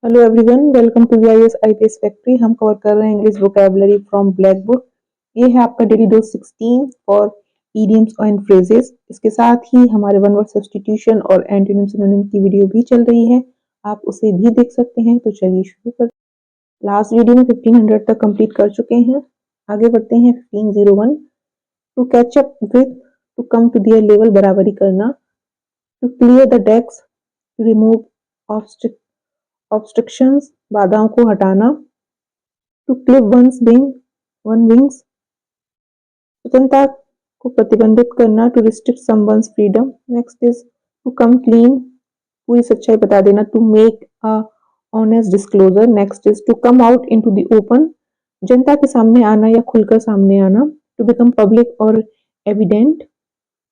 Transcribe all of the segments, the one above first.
Hello everyone, welcome to VIS IPS factory. हम cover कर रहे हैं English vocabulary from black book. ये है आपका daily dose 16 for idioms and phrases. इसके साथ ही हमारे वन वर्ड सब्स्टिट्यूशन और एंटोनिम सिनोनिम की वीडियो भी चल रही है, आप उसे भी देख सकते हैं। तो चलिए शुरू कर। लास्ट वीडियो में 1500 तक कंप्लीट कर चुके हैं। आगे बढ़ते हैं 1501। To catch up with, to come to their level, बराबरी करना। To clear the desk, to remove obstructions, बाधाओं को हटाना। To clip one's wing, one wings, स्वतंत्रता को प्रतिबंधित करना। To restrict someone's freedom. Next is to come clean, पूरी सच्चाई बता देना। To make a honest disclosure. Next is to come out into the open, जनता के सामने आना या खुलकर सामने आना। टू बिकम पब्लिक और evident.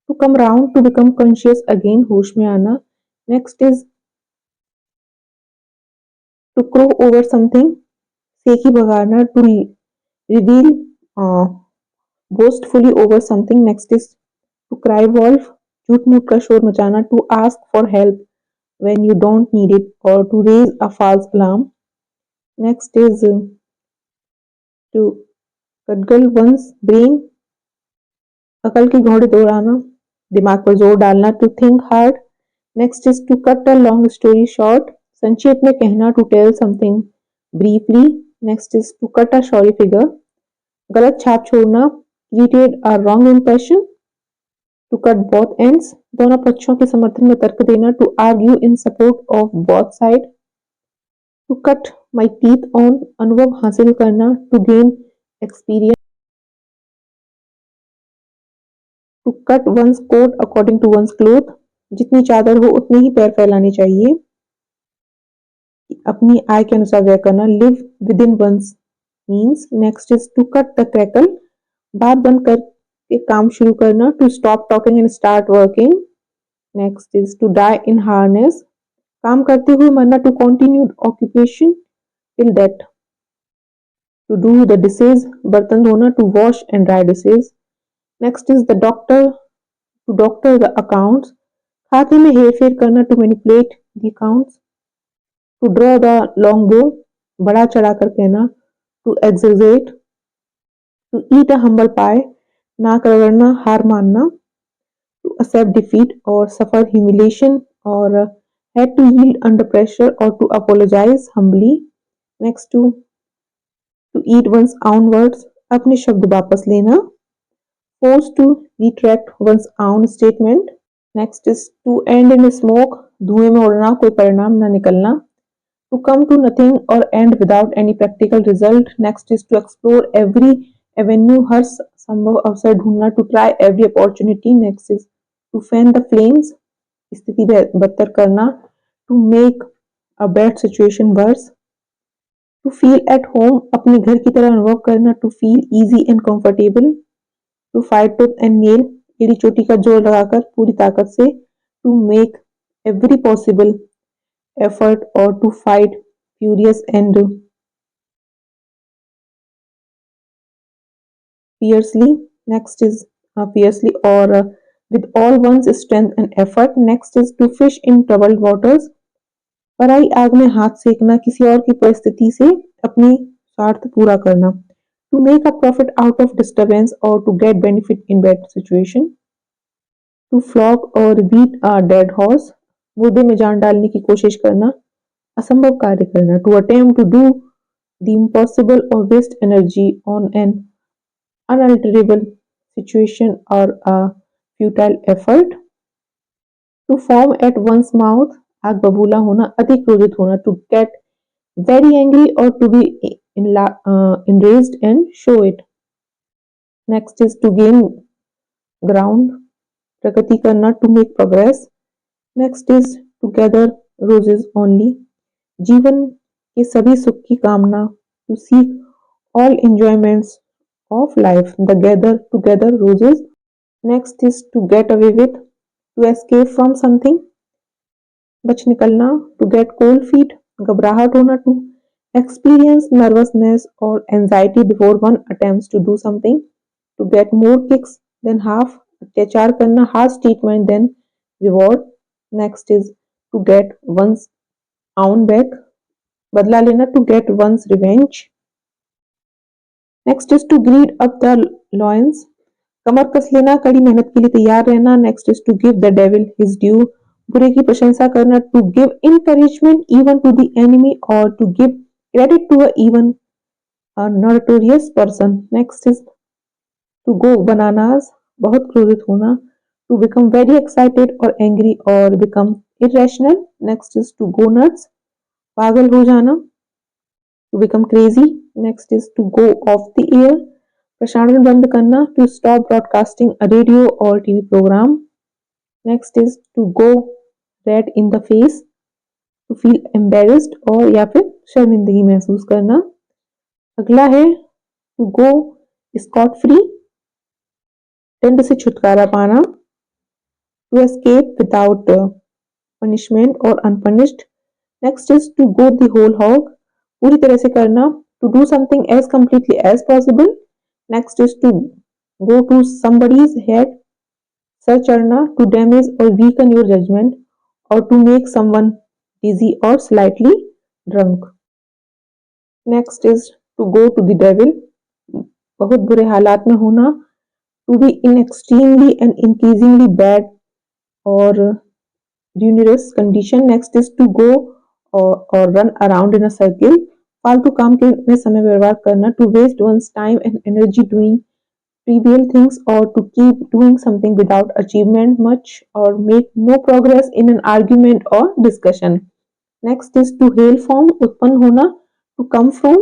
To come round, to become conscious again, होश में आना। Next is to crow over something, सेकी भगाना। To reveal, boastfully over something. Next is to cry wolf, झूठ मूठ का शोर मचाना। To ask for help when you don't need it, or to raise a false alarm. Next is to cudgel one's brain, अकल की घोड़े दौड़ाना, दिमाग पर जोर डालना। To think hard. Next is to cut a long story short, संक्षेप में कहना। To tell something briefly. Next is to cut a sorry figure, गलत छाप छोड़ना। Created a wrong impression. To cut both ends, दोनों पक्षों के समर्थन में तर्क देना। To argue in support of both side. To cut my teeth on, अनुभव हासिल करना। To gain experience. To cut one's coat according to one's cloth, जितनी चादर हो उतने ही पैर फैलाने चाहिए, अपनी आय के अनुसार व्यय करना। Live within one's means. Next is to cut the cackle, बात बंद करके काम शुरू करना। To stop talking and start working. Next is to die in harness, काम करते हुए मरना। To continue occupation till death. To do the dishes, बर्तन धोना। To wash and dry dishes. Next is the doctor, to doctor the accounts, खाते में हेर फेर करना। To manipulate the accounts. To draw the long bow, बड़ा चढ़ा कर कहना। To exaggerate. To eat a humble pie, नाक रगड़ना, हार मानना। To accept defeat or suffer humiliation, or had to yield under pressure, or to apologize humbly. Next, to eat one's own words, अपने शब्द वापस लेना। Forced to retract one's own statement. Next is to end in smoke, धुएं में उड़ना, कोई परिणाम न निकलना। To come to nothing or end without any practical result. Next is to explore every avenue, हर संभव अवसर ढूंढना। To try every opportunity. Next is to fan the flames, स्थिति बदतर करना। To make a bad situation worse. To feel at home, अपने घर की तरह अनुभव करना। To feel easy and comfortable. To fight tooth and nail, एड़ी चोटी का जोर लगाकर पूरी ताकत से। To make every possible effort, or to fight furious and fiercely. Next is fiercely, or with all one's strength and effort. Next is to fish in troubled waters, पराई आग में हाथ सेकना, किसी और की परिस्थिति से अपनी स्वार्थ पूरा करना। To make a profit out of disturbance, और to get benefit in bad situation. To flog और बीट अ डेड हॉर्स, मुर्दे में जान डालने की कोशिश करना, असंभव कार्य करना। To attempt to do the impossible, और waste energy on an unalterable situation और a futile effort. To foam at one's mouth, आग बबूला होना, अधिक क्रोधित होना। टू गेट वेरी एंग्री, और to be enraged and show it. Next is to gain ground, प्रगति करना। To make progress. Next is to gather roses only, जीवन के सभी सुख की कामना। To seek all enjoyments of life, to gather roses. Next is to get away with, to escape from something, बच निकलना। To get cold feet, घबराहट होना। To experience nervousness or anxiety before one attempts to do something. To get more kicks than half, अत्याचार करना, harsh treatment than reward. Next is to get one's own back, बदला लेना, to get one's revenge. Next is to gird up the loins, कमर कस लेना, कड़ी मेहनत के लिए तैयार रहना। Next is to give the devil his due, बुरे की प्रशंसा करना, to give encouragement even to the enemy और to give credit to a even notorious person. Next is to go bananas, बहुत क्रोधित होना, टू बिकम वेरी एक्साइटेड और angry और become irrational. Next is to go nuts, पागल हो जाना, to become crazy. Next is to go off the air, प्रसारण बंद करना, to stop broadcasting a radio और TV program. Next is to go red in the face, to feel embarrassed और या फिर शर्मिंदगी महसूस करना। अगला है टू गो स्कॉट फ्री, दंड से छुटकारा पाना, टू एस्केप विदाउट पनिशमेंट और unpunished. Next is to go the whole hog, पूरी तरह से करना, to do something as completely as possible. Next is to go to somebody's head, सर चढ़ना, टू डैमेज और वीकन योर जजमेंट और to make someone dizzy और slightly drunk. Next is to go to the devil, बहुत बुरे हालात में होना, to be in extremely and increasingly bad और ruinous condition. Next is to go or run around in a circle, फालतू काम के में समय बर्बाद करना, to waste one's time and energy doing trivial things or to keep doing something without achievement much or make no progress in an argument or discussion. Next is to hail from, उत्पन्न होना, to come from.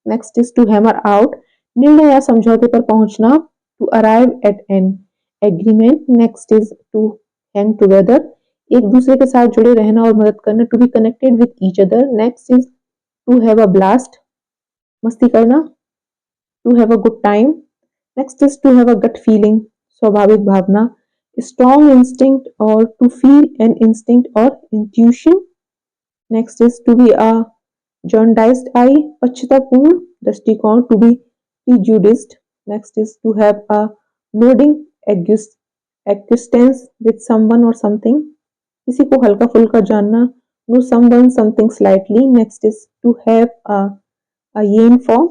Next is to hammer out, निर्णय या समझौते पर पहुंचना, to arrive at an agreement. Next is to hang together, एक दूसरे के साथ जुड़े रहना और मदद करना, to be connected with each other. Next is to have a blast, मस्ती करना, to have a good time. Next is to have a gut feeling, स्वाभाविक भावना, स्ट्रॉन्ग इंस्टिंक्ट और टू फील एन इंस्टिंक्ट और intuition. Next is to be a jaundiced eye, पश्चातापूर्ण दृष्टिकोण, to be prejudiced. Next is to have a nodding acquaintance with someone और something, किसी को हल्का फुल्का जानना, know someone something slightly. Next is to have a yen for,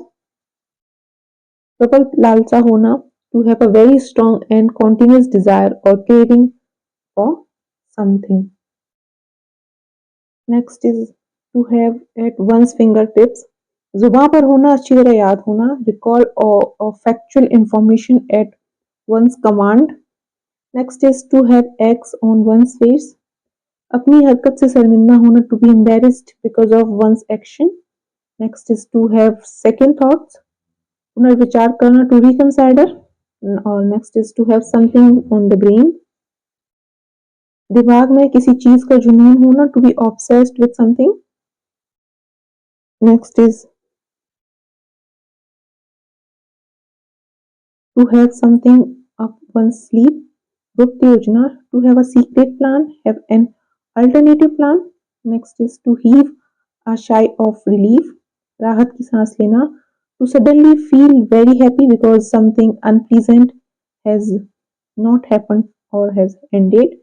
प्रबल लालसा होना, to have a very strong and continuous desire और craving for something. Next is to have at one's fingertips, जुबान पर होना, अच्छी तरह याद होना, रिकॉल और factual information at one's command. Next is to have egg on one's face, अपनी हरकत से शर्मिंदा होना, to be embarrassed because of one's action. Next is to have second thoughts, पुनर्विचार करना, टू रिकंसाइडर। और next is to have something on the brain, दिमाग में किसी चीज का जुनून होना, to be obsessed with something. Next is to have something up one's sleeve, गुप्त योजना, to have a secret plan, have an alternative plan. Next is to heave a sigh of relief, राहत की सांस लेना, to suddenly feel very happy because something unpleasant has not happened or has ended.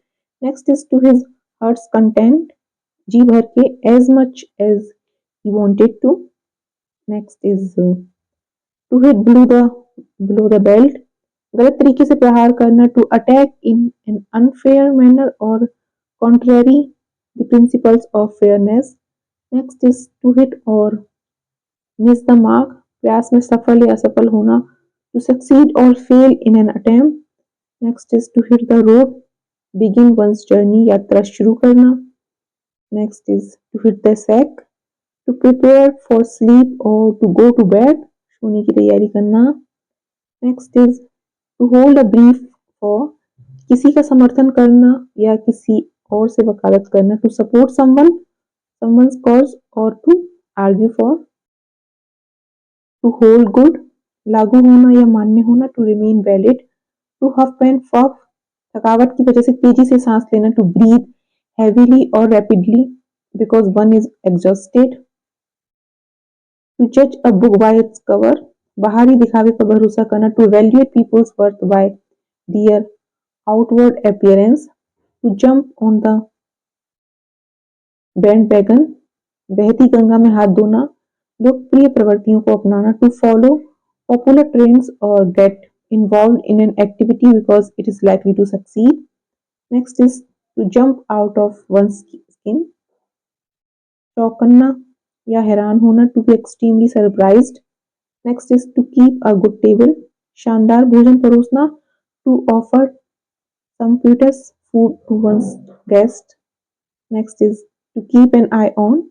Next is to his heart's content, जी भर के, as much as he wanted to. Next is to hit below the belt, गलत तरीके से प्रहार करना, to attack in an unfair manner or contrary the principles of fairness. Next is to hit or miss the mark, प्रयास में सफल या असफल होना, to succeed or fail in an attempt. Next is to hit the road, begin one's journey, यात्रा शुरू करना. Next is to hit the sack, to prepare for sleep or to go to bed, सोने की तैयारी करना. Next is to hold a brief for, किसी का समर्थन करना या किसी और से वकालत करना, to support someone's cause or to argue for. To hold good, लागू होना या मान्य होना, to remain valid. To huff and puff, थकावट की वजह से तेजी से सांस लेना, to breathe heavily or rapidly because one is exhausted. To judge a book by its cover, बाहरी दिखावे पर भरोसा करना, to evaluate people's worth by their outward appearance. To jump on the bandwagon, बहती गंगा में हाथ धोना, लोकप्रिय प्रवृत्तियों को अपनाना, to follow popular trends or get involved in an activity because it is likely to succeed. Next is to jump out of one's skin, चौंकना या हैरान होना, to be extremely surprised. Next is to keep a good table, शानदार भोजन परोसना, to offer sumptuous food to one's guest. Next is to keep an eye on,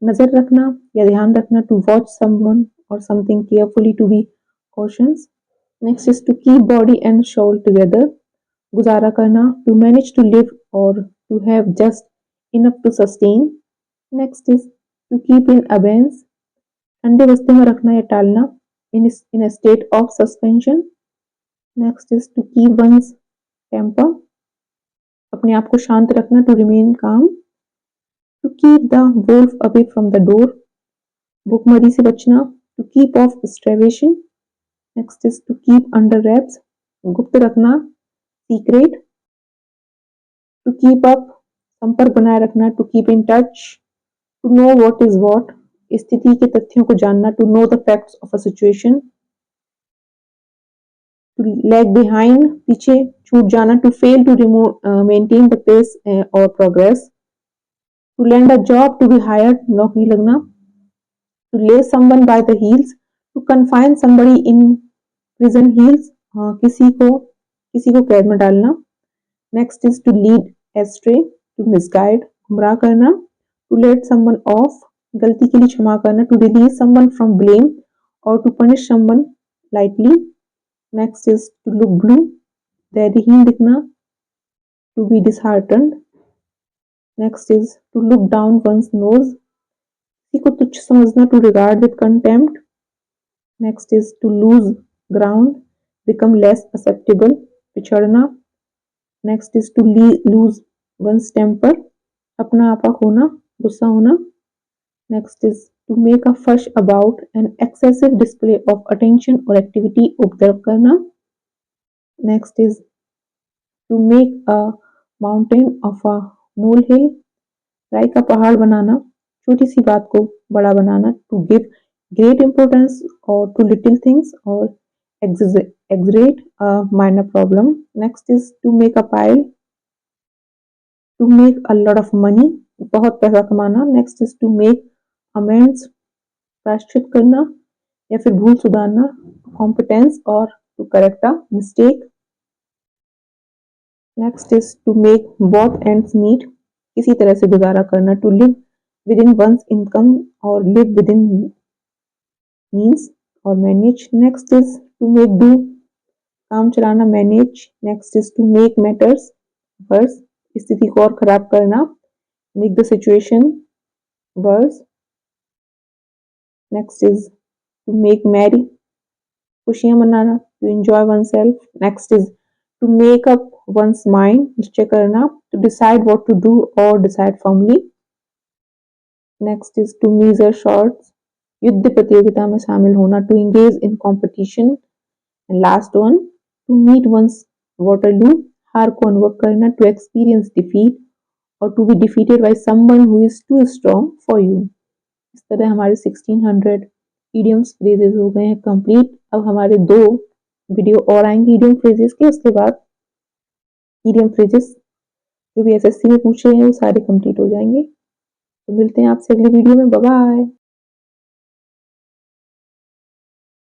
नजर रखना या ध्यान रखना, to watch someone or something carefully, to be cautious. Next is to keep body and soul together, गुजारा करना, to manage to live or to have just enough to sustain. Next is to keep in abeyance, ठंडे बस्ते में रखना या टालना, in a state of suspension. Next is to keep one's temper, अपने आप को शांत रखना, to remain calm. To keep the wolf away from the door, भूखमरी से बचना, to keep off starvation. Next is to keep under wraps, गुप्त रखना, secret. To keep up, संपर्क बनाए रखना, to keep in touch. To know what is what, स्थिति के तथ्यों को जानना, to know the facts of a situation. To lag behind, पीछे छूट जाना, to fail to maintain the pace or progress. To land a job, to be hired, नौकरी लगना. To lay someone by the heels, to confine somebody in prison heels, किसी को कैद में डालना. Next is to lead astray, to misguide, गुमराह करना. To let someone off, गलती के लिए क्षमा करना, to release someone from blame or to punish someone lightly. Next is to look blue, धैर्यहीन दिखना, to be disheartened. Next is to look down one's nose, किसी को तुच्छ समझना, to regard with contempt. Next is to lose ground, become less acceptable, पिछड़ना. Next is to lose one's temper, अपना आपा खोना, गुस्सा होना. Next is to make a fuss about an excessive display of attention or activity, observe करना. Next is to make a mountain of a molehill, राई का पहाड़ बनाना, छोटी सी बात को बड़ा बनाना, to give great importance or to little things or exaggerate a minor problem. Next is to make a pile, to make a lot of money, बहुत पैसा कमाना. Next is to make amends, प्रायश्चित करना या फिर भूल सुधारना, competence or to correct a mistake. Next is to make both ends meet, किसी तरह से गुजारा करना, to live within one's income or live within means or manage. Next is to make do, काम चलाना, manage. Next is to make matters worse, स्थिति को और खराब करना, make the situation worse. Next is to make merry, खुशियां मनाना, to enjoy oneself. Next is to make up one's mind, निश्चय करना, to decide what to do or decide firmly. Next is to measure shots, युद्ध प्रतियोगिता में शामिल होना, to engage in competition. And last one, to meet one's Waterloo, हार को अनुभव करना, to experience defeat or to be defeated by someone who is too strong for you. इस तरह हमारे 1600 idioms phrases हो गए हैं कंप्लीट. अब हमारे 2 वीडियो और आएंगे idiom phrases के, उसके बाद idiom phrases जो भी एसएससी में पूछे हैं वो सारे कंप्लीट हो जाएंगे. तो मिलते हैं आपसे अगली वीडियो में. Bye bye.